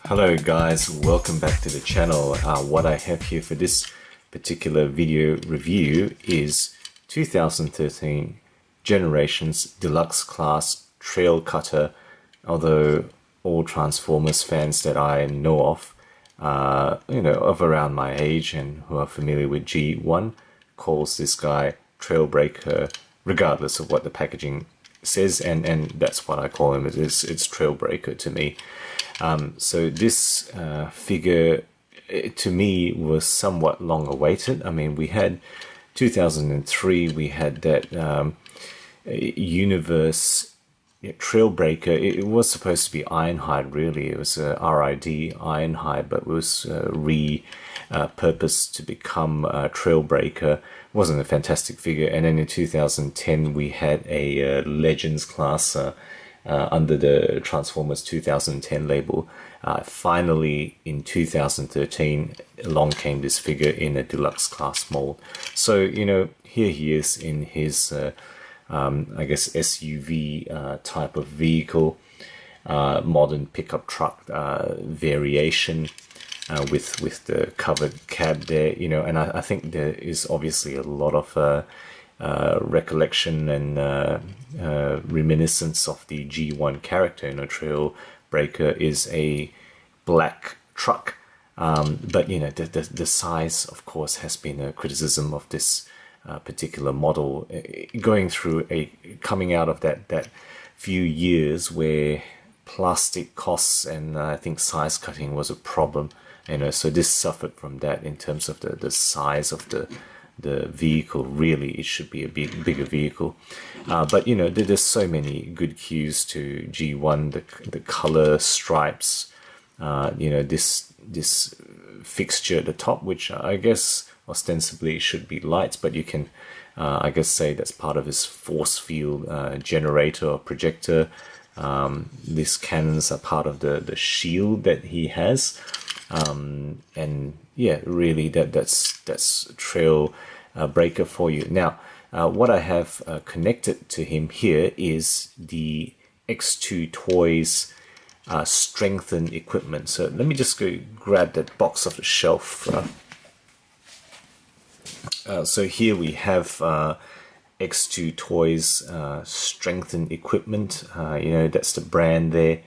Hello guys, welcome back to the channel. What I have here for this particular video review is 2013 Generations Deluxe Class Trailcutter. Although all Transformers fans that I know of, of around my age and who are familiar with G1, calls this guy Trailbreaker, regardless of what the packaging says, and that's what I call him. It's Trailbreaker to me. So this figure, to me, was somewhat long awaited. I mean, we had 2003, we had that Universe Trailbreaker. It was supposed to be Ironhide, really. It was a RID Ironhide, but it was repurposed to become Trailbreaker. It wasn't a fantastic figure. And then in 2010, we had a Legends class under the Transformers 2010 label. Finally, in 2013, along came this figure in a deluxe class mold. So, here he is in his, I guess, SUV type of vehicle, modern pickup truck variation with the covered cab there, and I think there is obviously a lot of recollection and reminiscence of the G1 character. Trailbreaker is a black truck, but the size, of course, has been a criticism of this particular model, coming out of that few years where plastic costs and I think size cutting was a problem. So this suffered from that in terms of the size of the vehicle. Really, it should be a bigger vehicle, but there's so many good cues to G1. The color stripes, this fixture at the top, which I guess ostensibly should be lights, but you can I guess say that's part of his force field generator or projector. These cannons are part of the shield that he has. And yeah, really that's Trailbreaker for you. Now, what I have connected to him here is the X2 Toys strengthened equipment. So let me just go grab that box off the shelf. So here we have X2 Toys strengthened equipment. That's the brand there.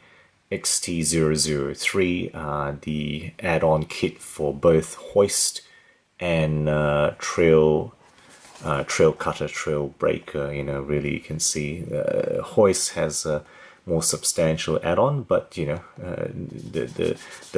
XT003, the add-on kit for both hoist and Trailcutter, Trailbreaker. Really you can see hoist has a more substantial add-on, but the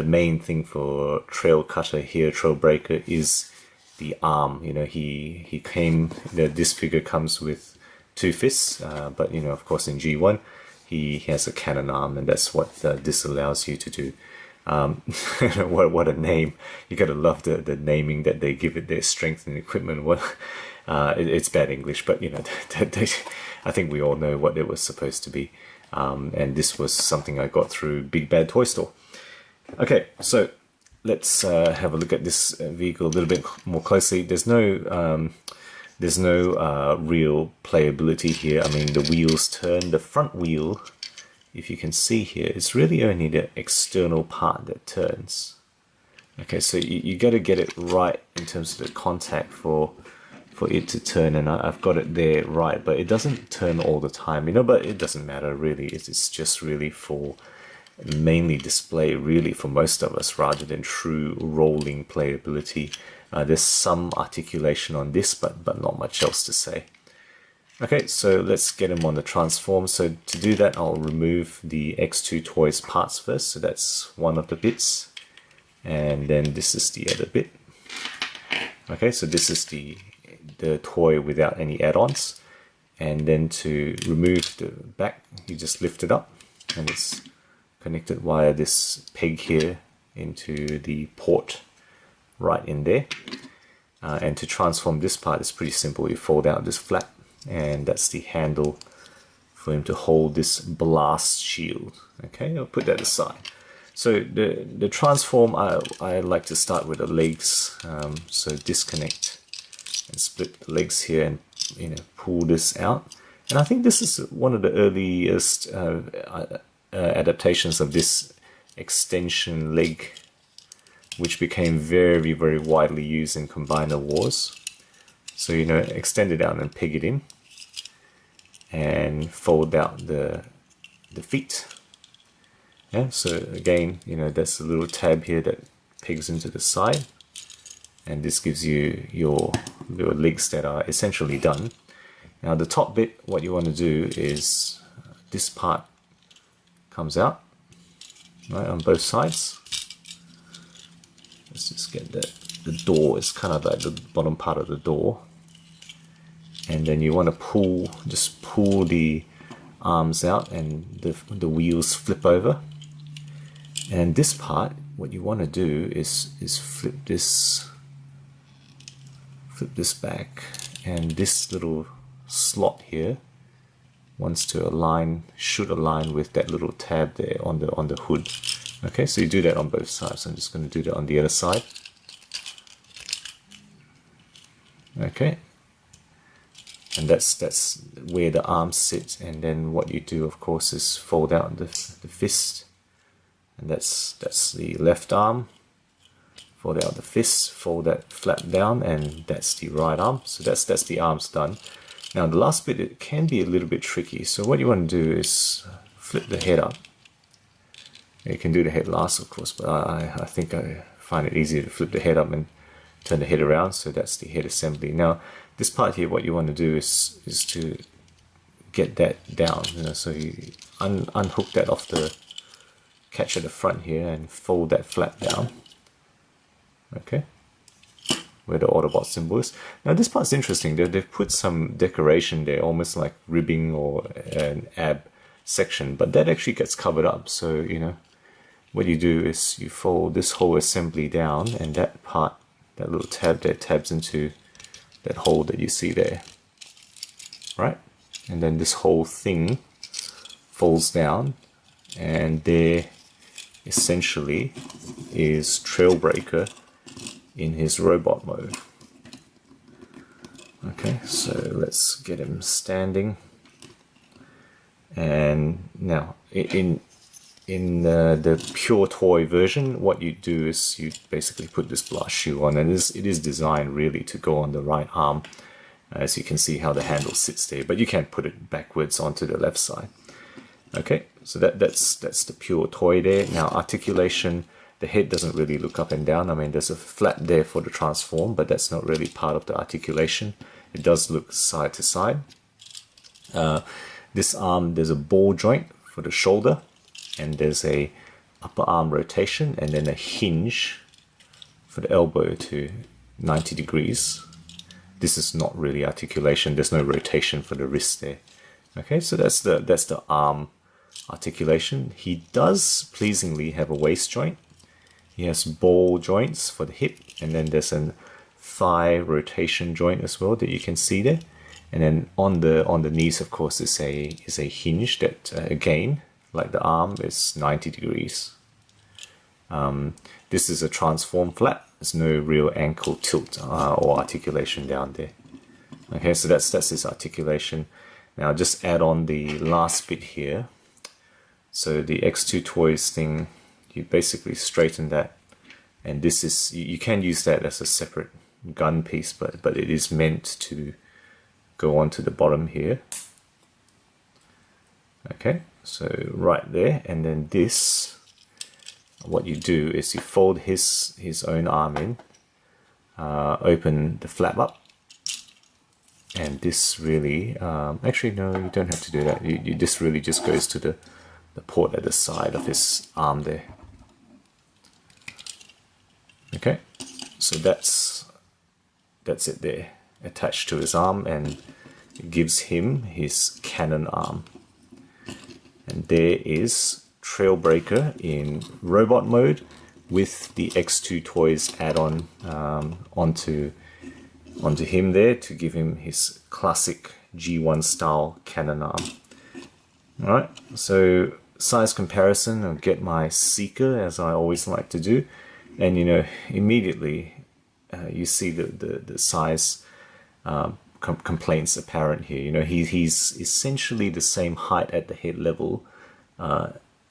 main thing for Trailcutter here, Trailbreaker, is the arm. He came, this figure comes with two fists, but of course in G1 he has a cannon arm, and that's what this allows you to do. What a name. You gotta love the naming that they give it, their strength and equipment. It's bad English, but I think we all know what it was supposed to be. And this was something I got through Big Bad Toy Store. Okay, so let's have a look at this vehicle a little bit more closely. There's no real playability here. I mean, the wheels turn. The front wheel, if you can see here, it's really only the external part that turns. Okay, so you got to get it right in terms of the contact for it to turn, and I've got it there right, but it doesn't turn all the time, but it doesn't matter really. It's just really for mainly display, really, for most of us, rather than true rolling playability. There's some articulation on this, but not much else to say. Okay, so let's get him on the transform. So to do that, I'll remove the X2 Toys parts first. So that's one of the bits, and then this is the other bit. Okay, so this is the toy without any add-ons, and then to remove the back, you just lift it up, and it's connected via this peg here into the port right in there. And to transform this part is pretty simple. You fold out this flap, and that's the handle for him to hold this blast shield. Okay, I'll put that aside. So the transform, I like to start with the legs. So disconnect and split the legs here, and pull this out. And I think this is one of the earliest adaptations of this extension leg, which became very, very widely used in Combiner Wars. So, you know, extend it out and peg it in, and fold out the feet. Yeah, so again, you know, there's a little tab here that pegs into the side, and this gives you your legs that are essentially done. Now the top bit, what you want to do is this part comes out, right, on both sides. Let's just get the door is kind of like the bottom part of the door, and then you want to just pull the arms out, and the wheels flip over. And this part, what you want to do is flip this back, and this little slot here should align with that little tab there on the hood. Okay, so you do that on both sides. So I'm just going to do that on the other side. Okay, and that's where the arms sit. And then what you do, of course, is fold out the fist, and that's the left arm. Fold out the fist, fold that flap down, and that's the right arm. So that's the arms done. Now the last bit, it can be a little bit tricky. So what you want to do is flip the head up. You can do the head last, of course, but I think I find it easier to flip the head up and turn the head around. So that's the head assembly. Now this part here, what you want to do is to get that down. You know, so you unhook that off the catch at the front here and fold that flap down. Okay, where the Autobot symbol is. Now this part's interesting. They've put some decoration there, almost like ribbing or an ab section, but that actually gets covered up. So, you know, what you do is you fold this whole assembly down, and that part, that little tab there, tabs into that hole that you see there, right? And then this whole thing folds down, and there essentially is Trailbreaker in his robot mode. Okay, so let's get him standing. And now in the pure toy version, what you do is you basically put this blast shoe on, and it is designed really to go on the right arm, as you can see how the handle sits there, but you can put it backwards onto the left side. Okay, so that's the pure toy there. Now articulation, the head doesn't really look up and down. I mean, there's a flap there for the transform, but that's not really part of the articulation. It does look side to side. This arm, there's a ball joint for the shoulder, and there's a upper arm rotation, and then a hinge for the elbow to 90 degrees. This is not really articulation. There's no rotation for the wrist there. Okay, so that's the arm articulation. He does pleasingly have a waist joint. He has ball joints for the hip, and then there's a thigh rotation joint as well that you can see there. And then on the knees, of course, is a hinge that again, like the arm, is 90 degrees. This is a transform flap. There's no real ankle tilt or articulation down there. Okay, so that's his articulation. Now just add on the last bit here. So the X2 Toys thing, you basically straighten that, and this is, you can use that as a separate gun piece, but it is meant to go onto the bottom here. Okay, so right there, and then this, what you do is you fold his own arm in, open the flap up, and this really, actually no, you don't have to do that. This really just goes to the port at the side of his arm there. Okay, so that's it there, attached to his arm, and it gives him his cannon arm. And there is Trailbreaker in robot mode with the X2 Toys add-on onto him there to give him his classic G1 style cannon arm. Alright, so size comparison, I'll get my Seeker, as I always like to do, and you know, immediately you see the size complaints apparent here. You know, he's essentially the same height at the head level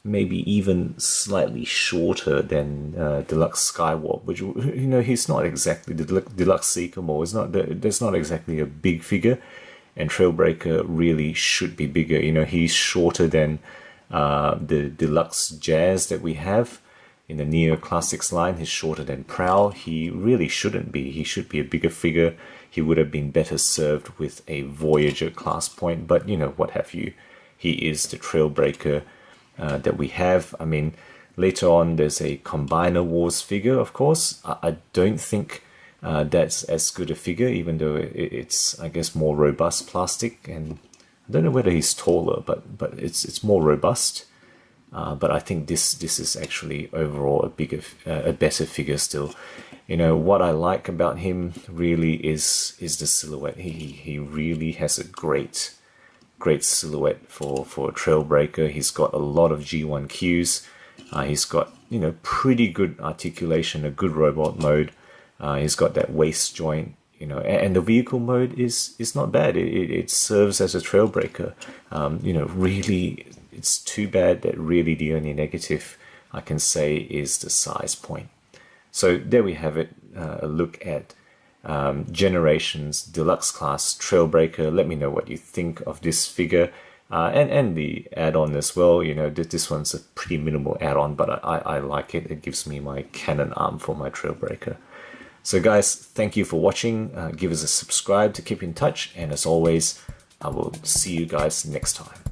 maybe even slightly shorter than Deluxe Skywarp, which, you know, he's not exactly the Deluxe Sycamore. That's not exactly a big figure, and Trailbreaker really should be bigger. You know, he's shorter than the Deluxe Jazz that we have in the Neo Classics line. He's shorter than Prowl. He really shouldn't be. He should be a bigger figure. He would have been better served with a Voyager class point, but you know, what have you. He is the Trailbreaker that we have. I mean, later on there's a Combiner Wars figure, of course. I don't think that's as good a figure, even though it's, I guess, more robust plastic, and I don't know whether he's taller, but it's more robust. But I think this is actually overall a better figure still. You know, what I like about him really is the silhouette. He really has a great silhouette for a Trailbreaker. He's got a lot of G1Qs. He's got, you know, pretty good articulation, a good robot mode. He's got that waist joint, you know, and the vehicle mode is not bad. It serves as a Trailbreaker. You know, really, it's too bad that really the only negative I can say is the size point. So there we have it, a look at Generations Deluxe Class Trailbreaker. Let me know what you think of this figure, and the add-on as well. You know, this one's a pretty minimal add-on, but I like it. It gives me my cannon arm for my Trailbreaker. So guys, thank you for watching. Give us a subscribe to keep in touch, and as always, I will see you guys next time.